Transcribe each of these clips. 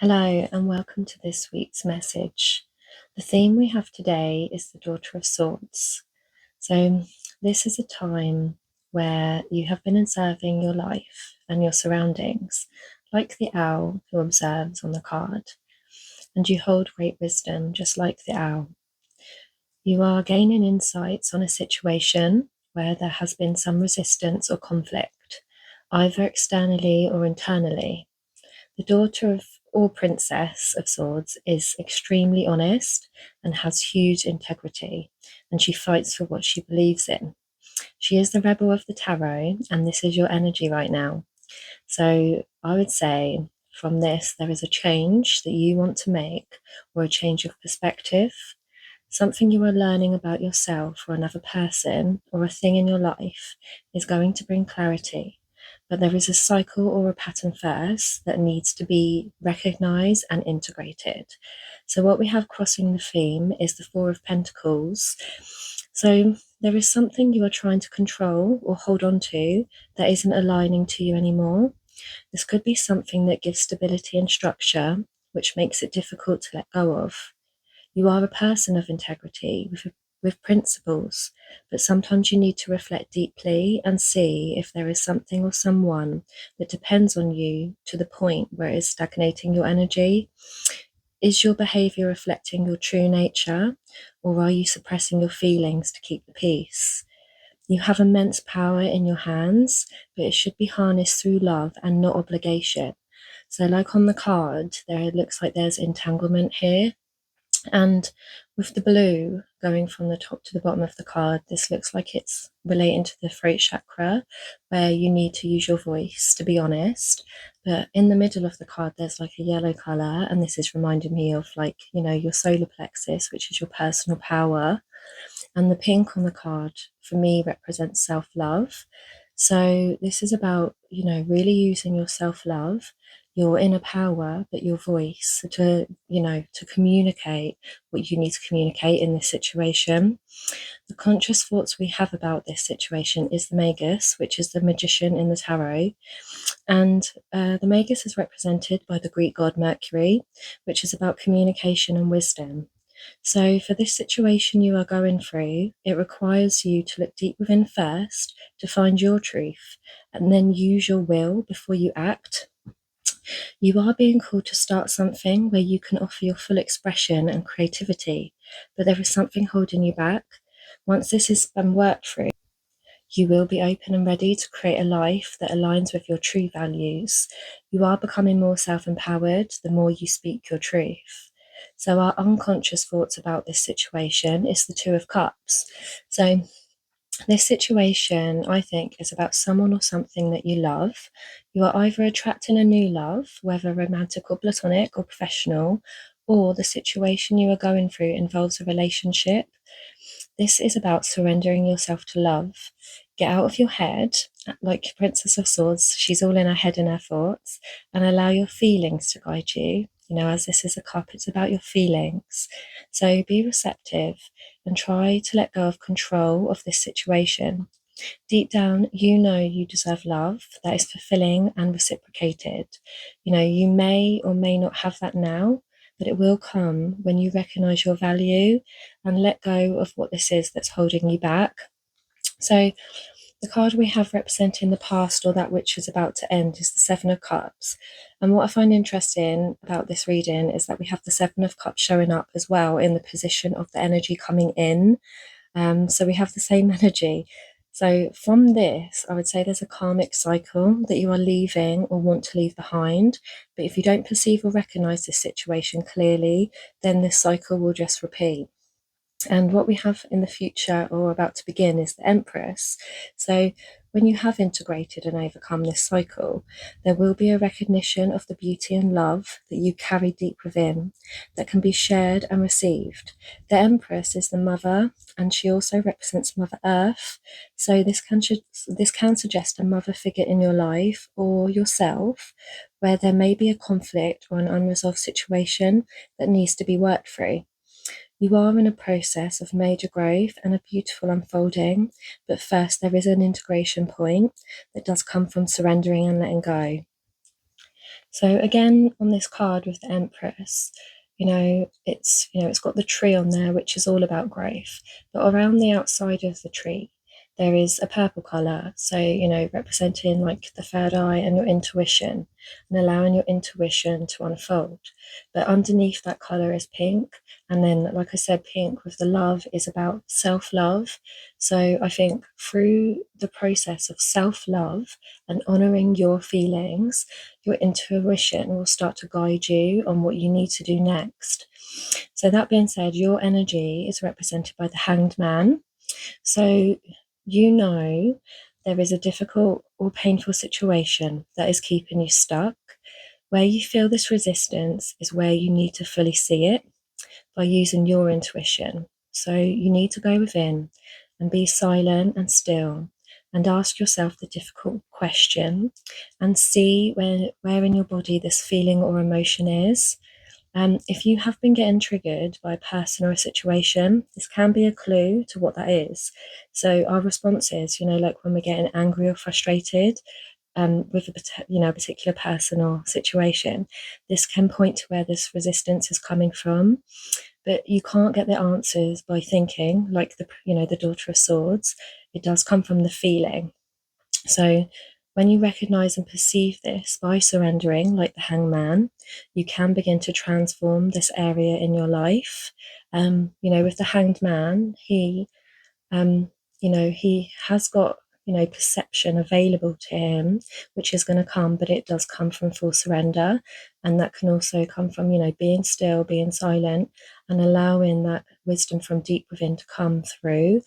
Hello, and welcome to this week's message. The theme we have today is the Daughter of Swords. So, this is a time where you have been observing your life and your surroundings, like the owl who observes on the card, and you hold great wisdom, just like the owl. You are gaining insights on a situation where there has been some resistance or conflict, either externally or internally. The daughter of or princess of swords is extremely honest and has huge integrity, and she fights for what she believes in. She is the rebel of the tarot, and this is your energy right now. So I would say from this, there is a change that you want to make, or a change of perspective, something you are learning about yourself or another person or a thing in your life is going to bring clarity. But there is a cycle or a pattern first that needs to be recognized and integrated. So, what we have crossing the theme is the Four of Pentacles. So, there is something you are trying to control or hold on to that isn't aligning to you anymore. This could be something that gives stability and structure, which makes it difficult to let go of. You are a person of integrity with principles, but sometimes you need to reflect deeply and see if there is something or someone that depends on you to the point where it is stagnating your energy. Is your behavior reflecting your true nature, or are you suppressing your feelings to keep the peace? You have immense power in your hands, but it should be harnessed through love and not obligation. So, like on the card, it looks like there's entanglement here. And with the blue going from the top to the bottom of the card, this looks like it's relating to the throat chakra, where you need to use your voice, to be honest. But in the middle of the card, there's like a yellow color, and this is reminding me of, like, your solar plexus, which is your personal power. And the pink on the card for me represents self-love. So this is about, really using your self-love, your inner power, but your voice to communicate what you need to communicate in this situation. The conscious thoughts we have about this situation is the Magus, which is the magician in the tarot. And the Magus is represented by the Greek god Mercury, which is about communication and wisdom. So, for this situation you are going through, it requires you to look deep within first to find your truth, and then use your will before you act. You are being called to start something where you can offer your full expression and creativity, but there is something holding you back. Once this has been worked through, you will be open and ready to create a life that aligns with your true values. You are becoming more self-empowered the more you speak your truth. So our unconscious thoughts about this situation is the Two of Cups. So this situation, I think, is about someone or something that you love. You are either attracting a new love, whether romantic or platonic or professional, or the situation you are going through involves a relationship. This is about surrendering yourself to love. Get out of your head, like Princess of Swords, she's all in her head and her thoughts, and allow your feelings to guide you. As this is a cup, it's about your feelings. So be receptive and try to let go of control of this situation. Deep down, you know you deserve love that is fulfilling and reciprocated. You may or may not have that now, but it will come when you recognize your value and let go of what this is that's holding you back. So, the card we have representing the past or that which is about to end is the Seven of Cups. And what I find interesting about this reading is that we have the Seven of Cups showing up as well in the position of the energy coming in. So we have the same energy. So from this, I would say there's a karmic cycle that you are leaving or want to leave behind. But if you don't perceive or recognize this situation clearly, then this cycle will just repeat. And what we have in the future or about to begin is the Empress. So when you have integrated and overcome this cycle, there will be a recognition of the beauty and love that you carry deep within that can be shared and received. The Empress is the mother, and she also represents Mother Earth. So this can suggest a mother figure in your life or yourself where there may be a conflict or an unresolved situation that needs to be worked through. You are in a process of major growth and a beautiful unfolding, but first there is an integration point that does come from surrendering and letting go. So again, on this card with the Empress, it's got the tree on there, which is all about growth. But around the outside of the tree, there is a purple color. So, representing like the third eye and your intuition and allowing your intuition to unfold. But underneath that color is pink. And then, like I said, pink with the love is about self-love. So I think through the process of self-love and honoring your feelings, your intuition will start to guide you on what you need to do next. So, that being said, your energy is represented by the Hanged Man. So, there is a difficult or painful situation that is keeping you stuck. Where you feel this resistance is where you need to fully see it by using your intuition. So, you need to go within and be silent and still and ask yourself the difficult question and see where in your body this feeling or emotion is. If you have been getting triggered by a person or a situation, this can be a clue to what that is. So our responses, like when we're getting angry or frustrated with a particular person or situation, this can point to where this resistance is coming from. But you can't get the answers by thinking, like the Daughter of Swords. It does come from the feeling. So when you recognize and perceive this by surrendering, like the Hangman, you can begin to transform this area in your life. With the Hanged Man, he has got, perception available to him, which is going to come, but it does come from full surrender. And that can also come from, being still, being silent, and allowing that wisdom from deep within to come through.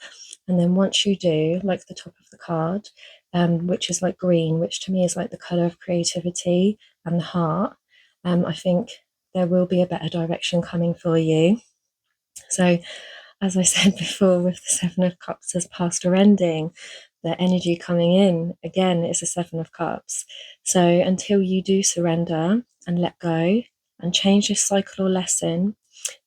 And then once you do, like the top of the card, which is like green, which to me is like the color of creativity and the heart, I think there will be a better direction coming for you. So, as I said before, with the Seven of Cups as past or ending, the energy coming in again is the Seven of Cups. So, until you do surrender and let go and change this cycle or lesson,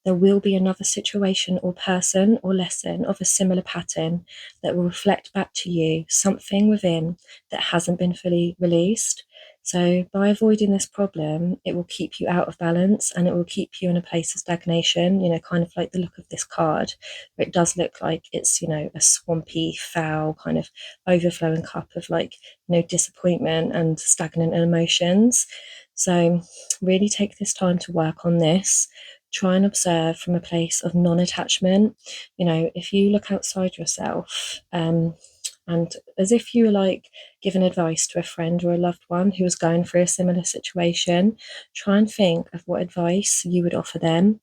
there will be another situation or person or lesson of a similar pattern that will reflect back to you something within that hasn't been fully released. So, by avoiding this problem, it will keep you out of balance and it will keep you in a place of stagnation, kind of like the look of this card, where it does look like it's, a swampy, foul, kind of overflowing cup of like, disappointment and stagnant emotions. So, really take this time to work on this. Try and observe from a place of non-attachment. If you look outside yourself, and as if you were like giving advice to a friend or a loved one who was going through a similar situation, try and think of what advice you would offer them.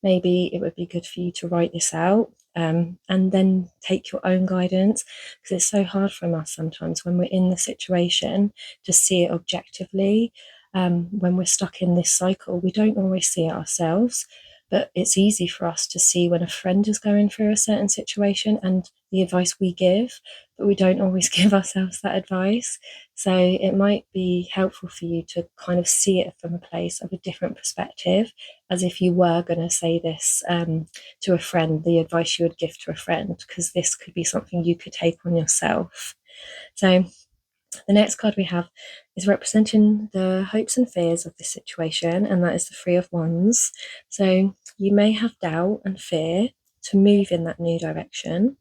Maybe it would be good for you to write this out, and then take your own guidance, because it's so hard for us sometimes when we're in the situation to see it objectively. When we're stuck in this cycle, we don't always see it ourselves, but it's easy for us to see when a friend is going through a certain situation and the advice we give, but we don't always give ourselves that advice. So it might be helpful for you to kind of see it from a place of a different perspective, as if you were going to say this to a friend, the advice you would give to a friend, because this could be something you could take on yourself. So the next card we have is representing the hopes and fears of this situation, and that is the Three of Wands. So you may have doubt and fear to move in that new direction,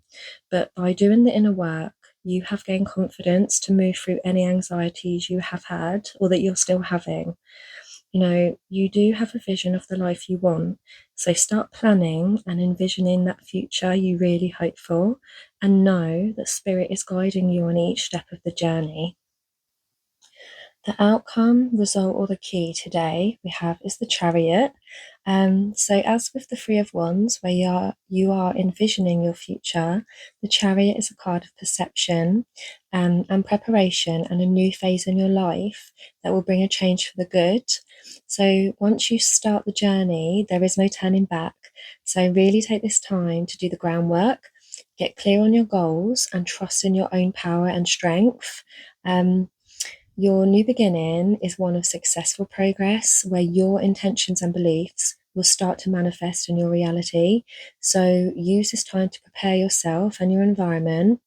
but by doing the inner work, you have gained confidence to move through any anxieties you have had or that you're still having. You do have a vision of the life you want. So start planning and envisioning that future you really hope for, and know that Spirit is guiding you on each step of the journey. The outcome, result, or the key today we have is the Chariot. So as with the Three of Wands, where you are envisioning your future, the Chariot is a card of perception, and preparation, and a new phase in your life that will bring a change for the good. So once you start the journey, there is no turning back. So really take this time to do the groundwork, get clear on your goals, and trust in your own power and strength. Your new beginning is one of successful progress, where your intentions and beliefs will start to manifest in your reality. So use this time to prepare yourself and your environment.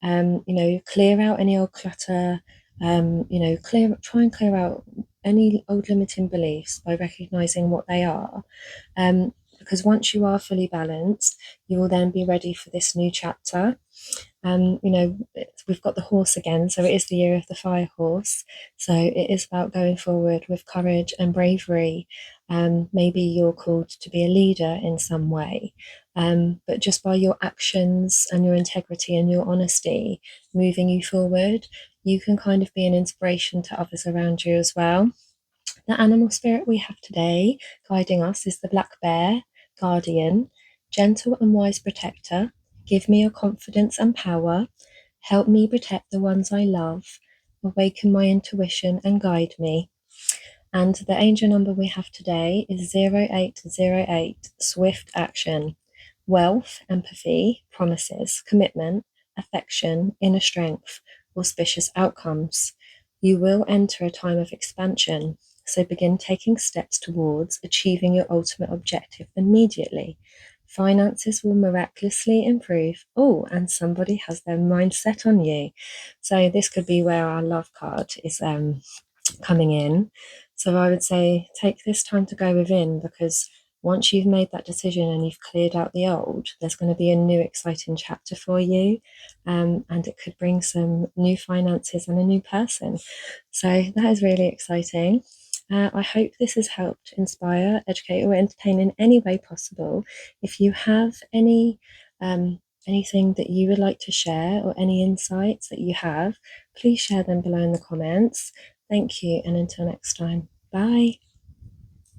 Clear out any old clutter. Try and clear out any old limiting beliefs by recognizing what they are. Because once you are fully balanced, you will then be ready for this new chapter. We've got the horse again, so it is the year of the fire horse. So it is about going forward with courage and bravery. Maybe you're called to be a leader in some way, but just by your actions and your integrity and your honesty moving you forward, you can kind of be an inspiration to others around you as well. The animal spirit we have today guiding us is the black bear, guardian, gentle and wise protector. Give me your confidence and power. Help me protect the ones I love. Awaken my intuition and guide me. And the angel number we have today is 0808, swift action. Wealth, empathy, promises, commitment, affection, inner strength, auspicious outcomes. You will enter a time of expansion, so begin taking steps towards achieving your ultimate objective immediately. Finances will miraculously improve. Oh, and somebody has their mind set on you. So this could be where our love card is coming in. So I would say take this time to go within, because once you've made that decision and you've cleared out the old, there's going to be a new exciting chapter for you, and it could bring some new finances and a new person. So that is really exciting. I hope this has helped inspire, educate, or entertain in any way possible. If you have anything that you would like to share or any insights that you have, please share them below in the comments. Thank you, and until next time, bye.